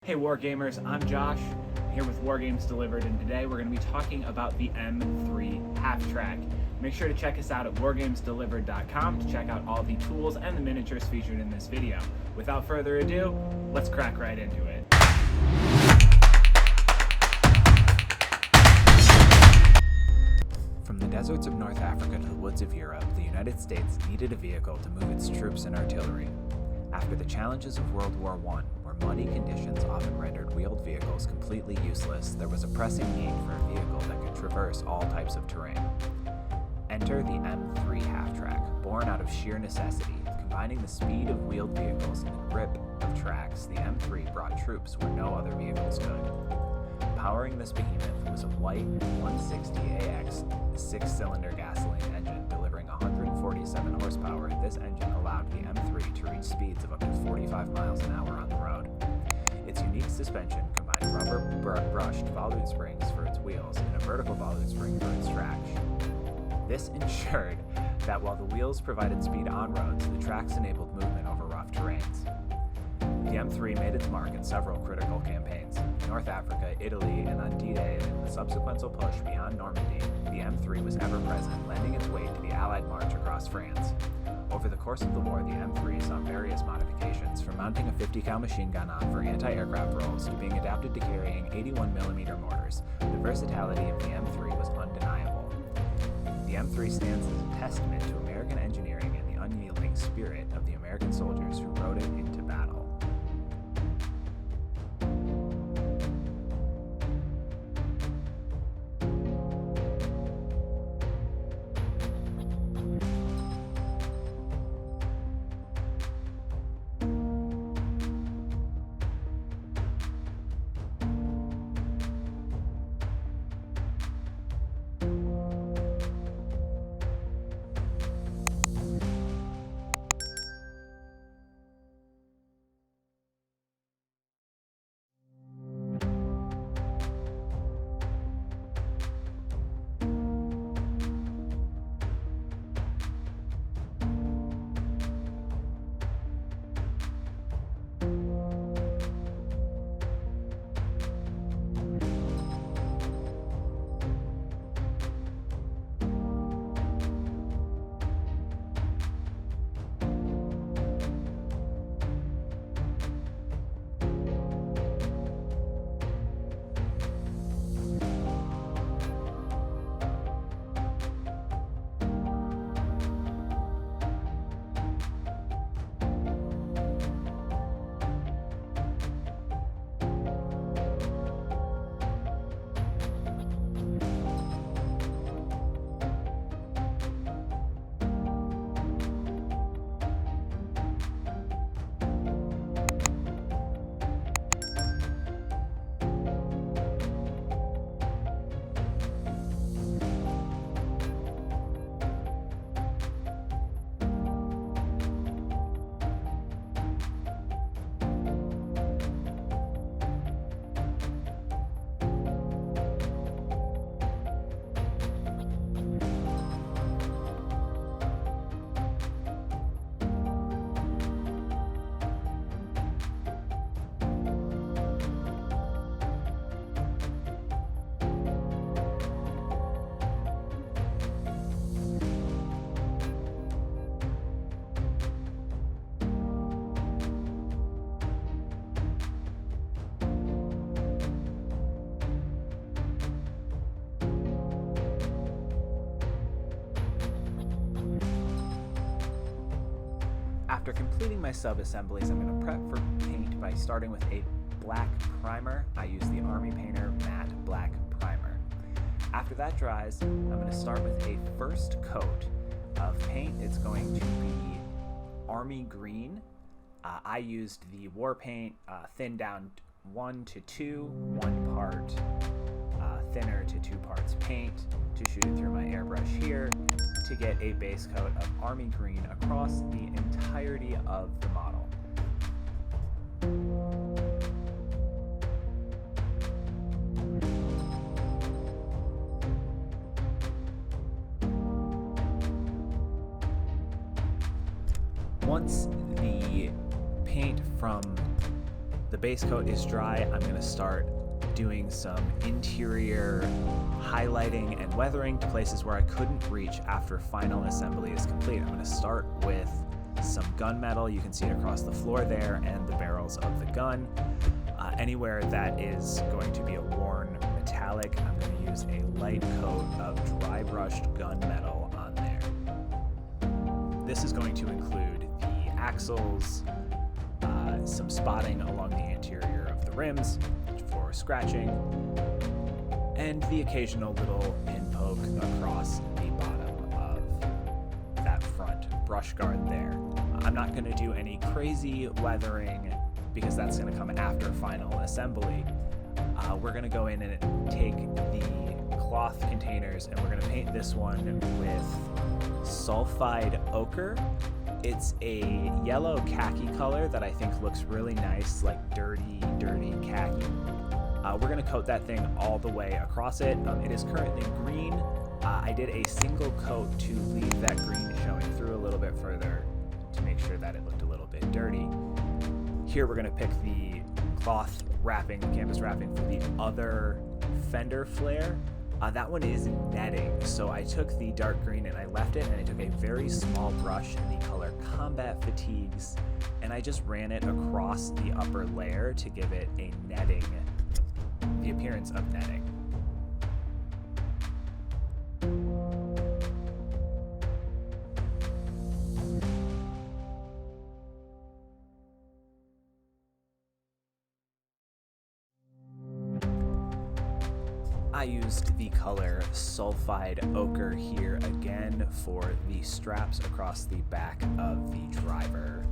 Hey Wargamers, I'm Josh, here with Wargames Delivered, and today we're going to be talking about the M3 Halftrack. Make sure to check us out at wargamesdelivered.com to check out all the tools and the miniatures featured in this video. Without further ado, let's crack right into it. From the deserts of North Africa to the woods of Europe, the United States needed a vehicle to move its troops and artillery. After the challenges of World War I, where muddy conditions often rendered wheeled vehicles completely useless, there was a pressing need for a vehicle that could traverse all types of terrain. Enter the M3 Halftrack. Born out of sheer necessity, combining the speed of wheeled vehicles and the grip of tracks, the M3 brought troops where no other vehicles could. Powering this behemoth was a white 160AX 6-cylinder gasoline engine delivering 147 horsepower. This engine allowed the M3 to reach speeds of up to 45 miles an hour on the road. Its unique suspension combined rubber-brushed volute springs for its wheels and a vertical volute spring for its traction. This ensured that while the wheels provided speed on roads, the tracks enabled movement over rough terrains. The M3 made its mark in several critical campaigns. North Africa, Italy, and on D-Day, and in the subsequent push beyond Normandy, the M3 was ever present, lending its weight to the Allied march across France. Over the course of the war, the M3 saw various modifications, from mounting a 50 cal machine gun on for anti-aircraft roles to being adapted to carrying 81mm mortars. The versatility of the M3 was undeniable. The M3 stands as a testament to American engineering and the unyielding spirit of the American soldiers who rode it into battle. After completing my sub-assemblies, I'm going to prep for paint by starting with a black primer. I use the Army Painter Matte Black Primer. After that dries, I'm going to start with a first coat of paint. It's going to be Army Green. I used the war paint thinned down 1 to 2, 1 part thinner to 2 parts paint to shoot it through my airbrush here to get a base coat of Army Green across the entirety of the model. Once the paint from the base coat is dry, I'm going to start doing some interior highlighting and weathering to places where I couldn't reach after final assembly is complete. I'm going to start with some gunmetal. You can see it across the floor there, and the barrels of the gun. Anywhere that is going to be a worn metallic, I'm going to use a light coat of dry brushed gunmetal on there. This is going to include the axles, some spotting along the interior of the rims for scratching, and the occasional little pin poke across the bottom of that front brush guard there. I'm not going to do any crazy weathering because that's going to come after final assembly. We're going to go in and take the cloth containers and we're going to paint this one with Sulphide Ochre. It's a yellow khaki color that I think looks really nice, like dirty khaki. We're going to coat that thing all the way across it. It is currently green. I did a single coat to leave that green showing through a little bit further to make sure that it looked a little bit dirty. Here we're going to pick the cloth wrapping, the canvas wrapping for the other fender flare. That one is netting, so I took the dark green and I left it, and I took a very small brush in the color Combat Fatigues, and I just ran it across the upper layer to give it a netting, the appearance of netting. I used the color Sulphide Ochre here again for the straps across the back of the driver.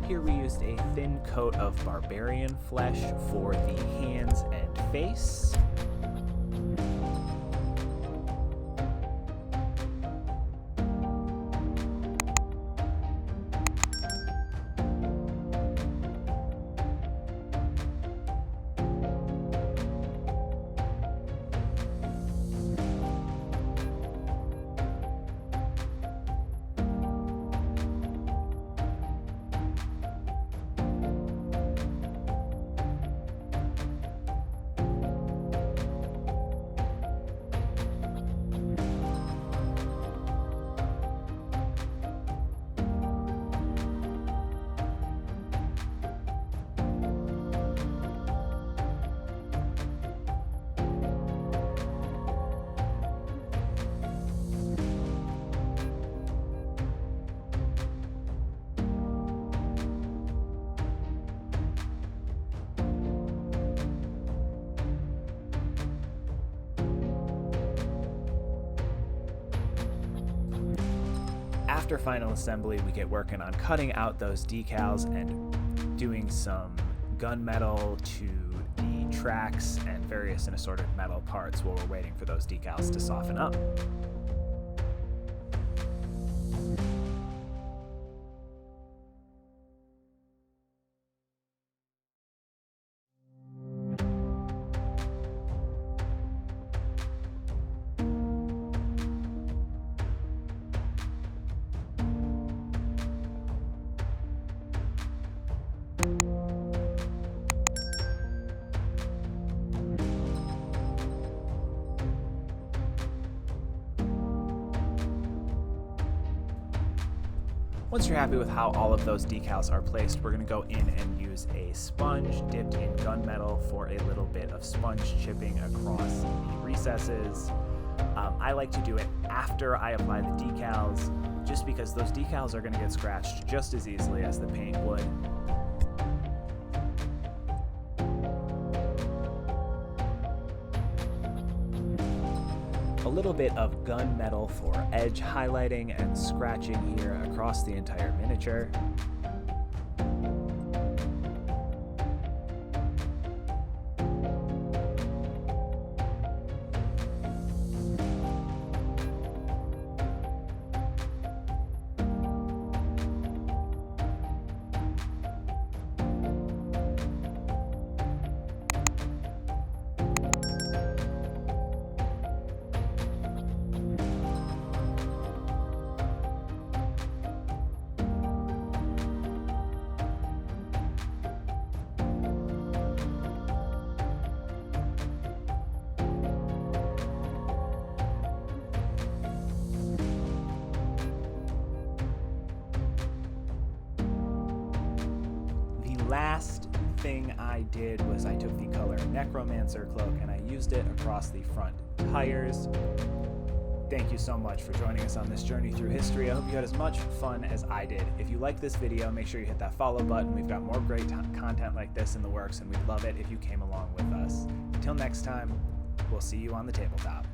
Here we used a thin coat of Barbarian Flesh for the hands and face. After final assembly, we get working on cutting out those decals and doing some gunmetal to the tracks and various and assorted metal parts while we're waiting for those decals to soften up. Once you're happy with how all of those decals are placed, we're going to go in and use a sponge dipped in gunmetal for a little bit of sponge chipping across the recesses. I like to do it after I apply the decals, just because those decals are going to get scratched just as easily as the paint would. A little bit of gunmetal for edge highlighting and scratching here across the entire miniature. last thing I did was I took the color Necromancer Cloak and I used it across the front tires. Thank you so much for joining us on this journey through history. I hope you had as much fun as I did. If you liked this video, make sure you hit that follow button. We've got more great content like this in the works, and we'd love it if you came along with us. Until next time, we'll see you on the tabletop.